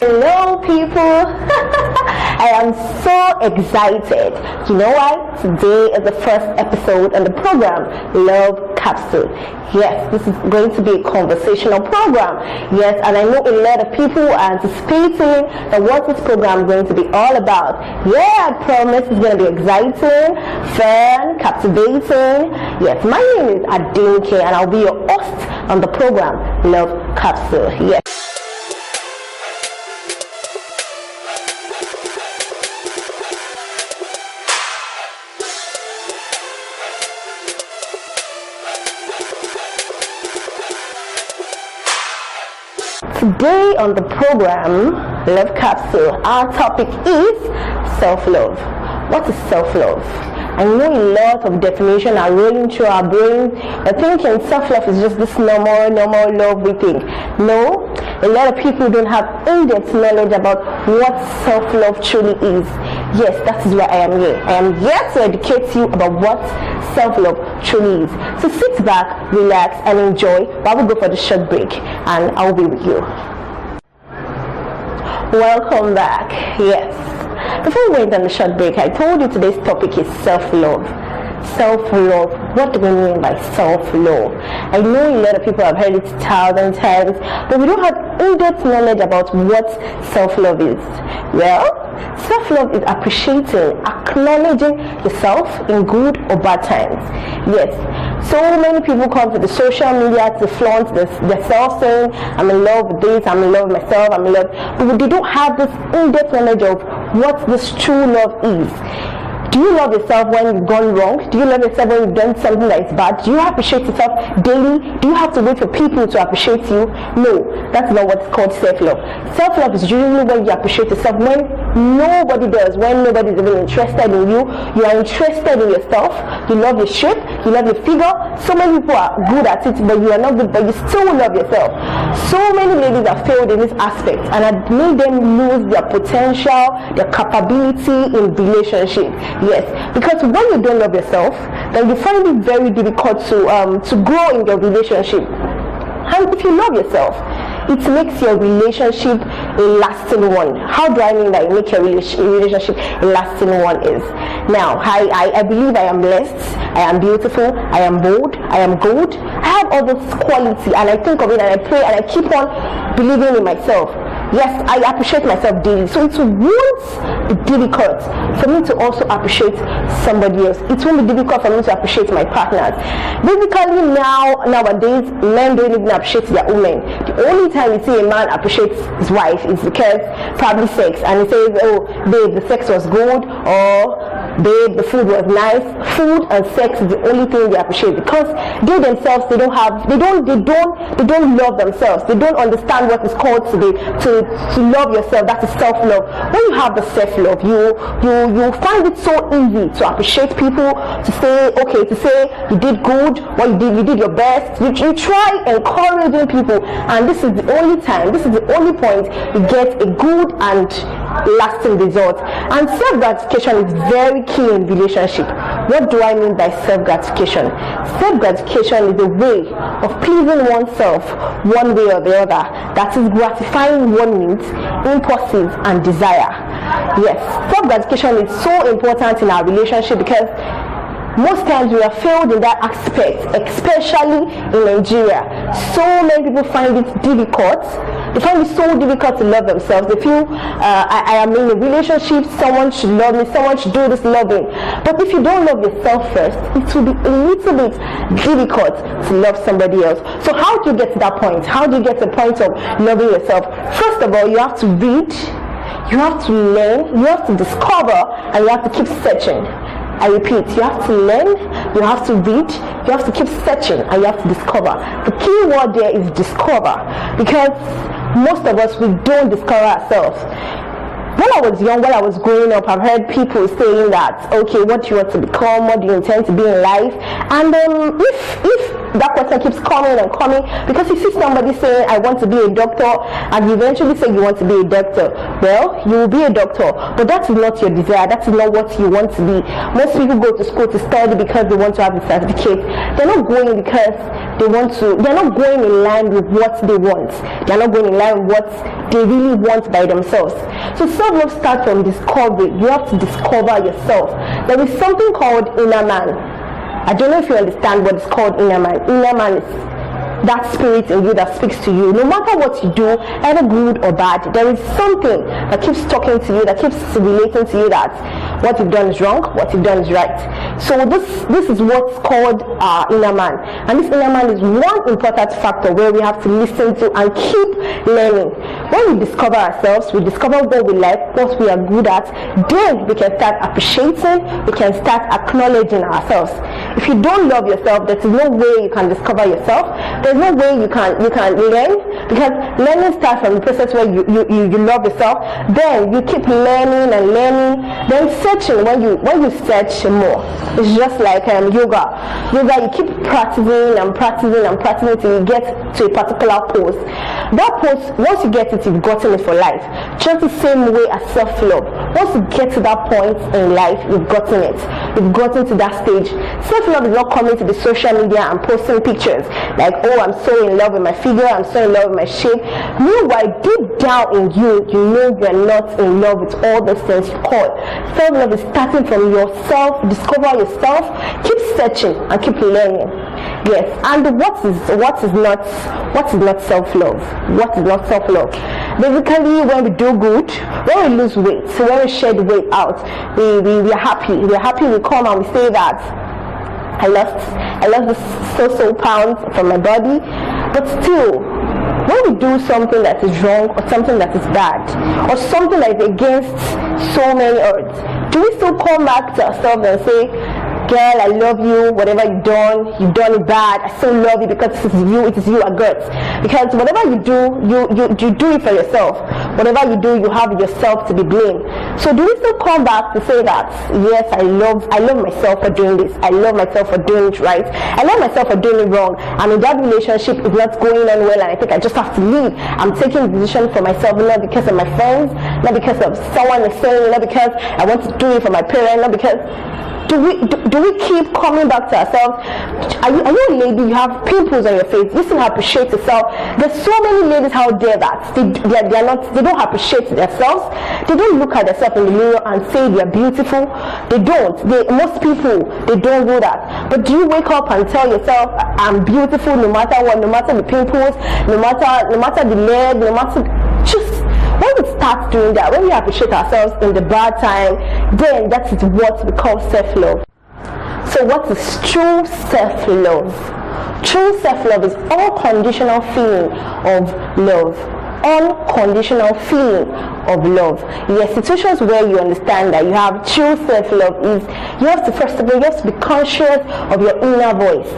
Hello people. I am so excited. You know why? Today is the first episode on the program Love Capsule. Yes, this is going to be a conversational program. Yes, and I know a lot of people are anticipating that what this program is going to be all about. Yeah, I promise it's going to be exciting, fun, captivating. Yes, my name is Adinke and I'll be your host on the program Love Capsule. Yes. Today on the program Love Capsule, our topic is self-love. What is self-love? I know a lot of definition are rolling through our brain. I think self-love is just this normal love we think. No, a lot of people don't have in-depth knowledge about what self-love truly is. Yes, that is why I am here. I am here to educate you about what self-love truly is. So sit back, relax, and enjoy while we go for the short break, and I'll be with you. Welcome back. Yes. Before we went on the short break, I told you today's topic is self-love. Self-love. What do we mean by self-love? I know a lot of people have heard it 1,000 times, but we don't have in-depth knowledge about what self-love is. Well, self-love is appreciating, acknowledging yourself in good or bad times. Yes, so many people come to the social media to flaunt themselves saying, I'm in love with this, I'm in love with myself, I'm in love, but they don't have this in-depth knowledge of what this true love is. Do you love yourself when you've gone wrong? Do you love yourself when you've done something that is bad? Do you appreciate yourself daily? Do you have to wait for people to appreciate you? No, that's not what's called self-love. Self-love is usually when you appreciate yourself when nobody does, when nobody's even interested in you. You are interested in yourself. You love your shape. You love your figure. So many people are good at it, but you are not good, but you still love yourself. So many ladies have failed in this aspect and have made them lose their potential, their capability in relationship. Yes, because when you don't love yourself, then you find it very difficult to grow in your relationship. And if you love yourself, it makes your relationship a lasting one. How do I mean that you make your relationship a lasting one is? Now, I believe I am blessed, I am beautiful, I am bold, I am good. I have all this quality and I think of it and I pray and I keep on believing in myself. Yes, I appreciate myself daily. So it won't be difficult for me to also appreciate somebody else. It won't be difficult for me to appreciate my partners. Basically nowadays, men don't even appreciate their women. The only time you see a man appreciate his wife is because probably sex. And he says, oh, babe, the sex was good, or babe, the food was nice. Food and sex is the only thing they appreciate because they themselves, they don't love themselves. They don't understand what is called to love yourself. That is self-love. When you have the self-love, you find it so easy to appreciate people, to say you did good, what you did your best. You try encouraging people, and this is the only time, this is the only point you get a good and lasting result. And self-gratification is very key in relationship. What do I mean by self-gratification? Self-gratification is a way of pleasing oneself one way or the other, that is gratifying one needs, impulses and desire. Yes, self-gratification is so important in our relationship because most times we have failed in that aspect, especially in Nigeria. So many people find it difficult. They find it so difficult to love themselves. They feel I am in a relationship, someone should love me, someone should do this loving. But if you don't love yourself first, it will be a little bit difficult to love somebody else. So how do you get to that point? How do you get to the point of loving yourself? First of all, you have to read, you have to learn, you have to discover, and you have to keep searching. I repeat, you have to learn, you have to read, you have to keep searching, and you have to discover. The key word there is discover, because most of us, we don't discover ourselves. When I was young, when I was growing up, I've heard people saying that, okay, what do you want to become? What do you intend to be in life? And if that question keeps coming and coming, because you see somebody saying, I want to be a doctor, and you eventually say you want to be a doctor. Well, you will be a doctor, but that is not your desire. That is not what you want to be. Most people go to school to study because they want to have a certificate. They're not going because they want to. They're not going in line with what they want. They're not going in line with what they really want by themselves. So self-love starts from discovery. You have to discover yourself. There is something called inner man. I don't know if you understand what is called inner man. Inner man is that spirit in you that speaks to you. No matter what you do, either good or bad, there is something that keeps talking to you, that keeps relating to you, that what you've done is wrong, what you've done is right. So this is what's called inner man. And this inner man is one important factor where we have to listen to and keep learning. When we discover ourselves, we discover what we like, what we are good at, then we can start appreciating, we can start acknowledging ourselves. If you don't love yourself, there is no way you can discover yourself. There's no way you can learn, because learning starts from the process where you love yourself. Then you keep learning and learning. Then searching, when you search more, it's just like yoga. You keep practicing and practicing and practicing till you get to a particular pose. That pose, once you get it, you've gotten it for life. Just the same way as self-love. Once you get to that point in life, you've gotten it. You've gotten to that stage. Self-love is not coming to the social media and posting pictures like, oh, I'm so in love with my figure, I'm so in love with my shape. Meanwhile, deep down in you, you know you're not in love with all those things you call. Self-love is starting from yourself. Discover yourself, keep searching and keep learning. Yes, and what is not self-love? What is not self-love? Basically, when we do good, when we lose weight, so when we shed weight out, we are happy. We are happy. We come and we say that I lost this so pounds from my body. But still, when we do something that is wrong or something that is bad or something that is against so many odds, do we still come back to ourselves and say, girl, I love you, whatever you've done it bad, I still love you because it is you I got. Because whatever you do, you do it for yourself. Whatever you do, you have yourself to be blamed. So do we still come back to say that, yes, I love myself for doing this, I love myself for doing it right, I love myself for doing it wrong, and in that relationship is not going on well, and I think I just have to leave. I'm taking the decision for myself, not because of my friends, not because of someone is saying, not because I want to do it for my parents, not because... Do we keep coming back to ourselves? Are you a lady, you have pimples on your face, you still appreciate yourself? There's so many ladies out there that they don't appreciate themselves. They don't look at themselves in the mirror and say they're beautiful. They don't. Most people, they don't do that. But do you wake up and tell yourself, I'm beautiful no matter what, no matter the pimples, no matter the leg, no matter... Just when we start doing that, when we appreciate ourselves in the bad time, then that is what we call self-love. So what is true self-love? True self-love is unconditional feeling of love. Unconditional feeling of love. Yes, situations where you understand that you have true self-love is you have to be conscious of your inner voice.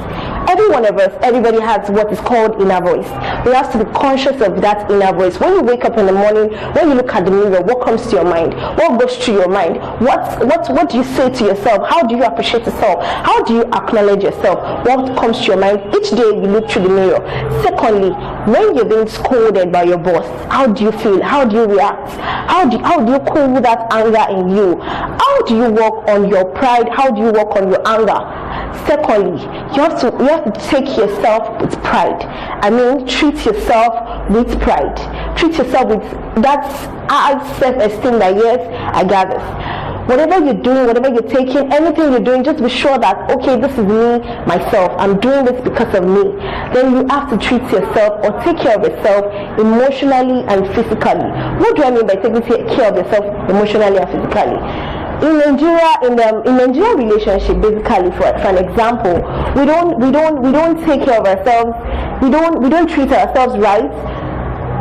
Every one of us, everybody has what is called inner voice. We have to be conscious of that inner voice. When you wake up in the morning, when you look at the mirror, what comes to your mind? What goes through your mind? What do you say to yourself? How do you appreciate yourself? How do you acknowledge yourself? What comes to your mind? Each day you look through the mirror. Secondly, when you're being scolded by your boss, how do you feel? How do you react? How do you cool that anger in you? How do you work on your pride? How do you work on your anger? Secondly, you have to take yourself with pride. I mean, treat yourself with pride. Treat yourself with that self-esteem that, yes, I got this. Whatever you're doing, whatever you're taking, anything you're doing, just be sure that, okay, this is me, myself. I'm doing this because of me. Then you have to treat yourself or take care of yourself emotionally and physically. What do I mean by taking care of yourself emotionally and physically? In Nigeria relationship, basically, for an example, we don't take care of ourselves. We don't treat ourselves right.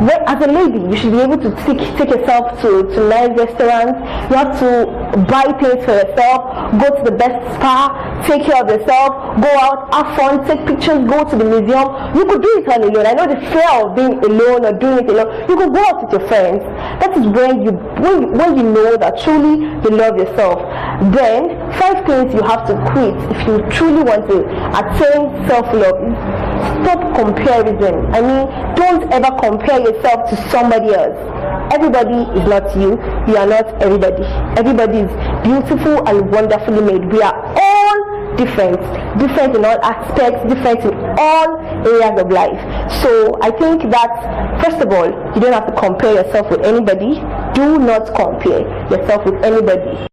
As a lady, you should be able to take yourself to nice restaurants. You have to buy things for yourself, go to the best spa, take care of yourself, go out, have fun, take pictures, go to the museum. You could do it on alone. I know the fear of being alone or doing it alone. You could go out with your friends. That is when you know that truly you love yourself. Then 5 things you have to quit if you truly want to attain self-love. Stop comparison. I mean, don't ever compare yourself to somebody else. Everybody is not you. You are not everybody. Everybody is beautiful and wonderfully made. We are all different in all aspects, different in all areas of life. So I think that, first of all, you don't have to compare yourself with anybody. Do not compare yourself with anybody.